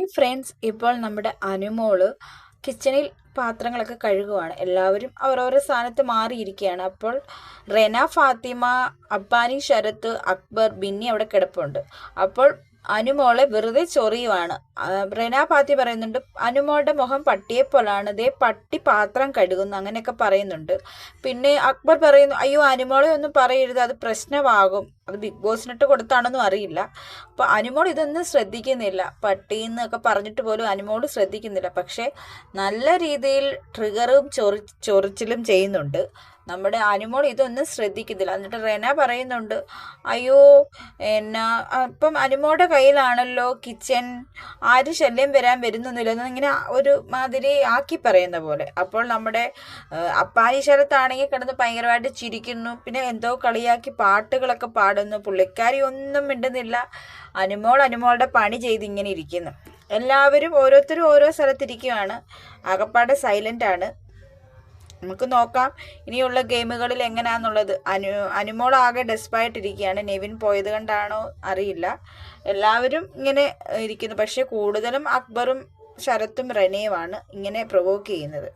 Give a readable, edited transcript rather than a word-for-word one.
Hi friends, ഇപ്പോൾ നമ്മുടെ അനുമോള് കിച്ചണിൽ പാത്രങ്ങളൊക്കെ കഴുകുവാണ്. എല്ലാവരും അവരവരുടെ സ്ഥാനത്ത് മാറിയിരിക്കുകയാണ്. അപ്പോൾ റെന, ഫാത്തിമ, അബ്ബാനി, ശരത്ത്, അക്ബർ, ബിന്നി അവിടെ കിടപ്പുണ്ട്. അപ്പോൾ അനുമോളെ വെറുതെ ചൊറിയുവാണ്. റെന ഫാത്തി പറയുന്നുണ്ട്, അനുമോളുടെ മുഖം പട്ടിയെപ്പോലാണ്, ദേ പട്ടി പാത്രം കഴുകുന്നു, അങ്ങനെയൊക്കെ പറയുന്നുണ്ട്. പിന്നെ അക്ബർ പറയുന്നു, അയ്യോ അനുമോളെ ഒന്നും പറയരുത്, അത് പ്രശ്നമാകും, അത് ബിഗ് ബോസിനിട്ട് കൊടുത്താണെന്നും അറിയില്ല. അപ്പോൾ അനുമോൾ ഇതൊന്നും ശ്രദ്ധിക്കുന്നില്ല. പട്ടിന്നൊക്കെ പറഞ്ഞിട്ട് പോലും അനുമോൾ ശ്രദ്ധിക്കുന്നില്ല. പക്ഷേ നല്ല രീതിയിൽ ട്രിഗറും ചൊറിച്ചിലും ചെയ്യുന്നുണ്ട്. നമ്മുടെ അനുമോൾ ഇതൊന്നും ശ്രദ്ധിക്കുന്നില്ല. എന്നിട്ട് റെന പറയുന്നുണ്ട്, അയ്യോ എന്നാ അപ്പം അനുമോളുടെ കയ്യിലാണല്ലോ കിച്ചൻ, ആരും ശല്യം വരുന്നൊന്നുമില്ല ഇങ്ങനെ ഒരു മാതിരി ആക്കി പറയുന്ന പോലെ. അപ്പോൾ നമ്മുടെ അപ്പാനി ശരത്താണെങ്കിൽ കിടന്ന് ഭയങ്കരമായിട്ട് ചിരിക്കുന്നു. പിന്നെ എന്തോ കളിയാക്കി പാട്ടുകളൊക്കെ പാടുന്നു. പുള്ളിക്കാരി ഒന്നും മിണ്ടുന്നില്ല. അനുമോളുടെ പണി ചെയ്ത് ഇങ്ങനെ ഇരിക്കുന്നു. എല്ലാവരും ഓരോരുത്തരും ഓരോ സ്ഥലത്തിരിക്കുകയാണ്. ആകപ്പാടെ സൈലൻ്റ് ആണ്. നമുക്ക് നോക്കാം ഇനിയുള്ള ഗെയിമുകളിൽ എങ്ങനെയാണെന്നുള്ളത്. അനുമോൾ ആകെ ഡെസ്പായിട്ടിരിക്കുകയാണ്. നെവിൻ പോയത് കണ്ടാണോ അറിയില്ല. എല്ലാവരും ഇങ്ങനെ ഇരിക്കുന്നു. പക്ഷെ കൂടുതലും അക്ബറും ശരത്തും റെനയുമാണ് ഇങ്ങനെ പ്രൊവോക്ക് ചെയ്യുന്നത്.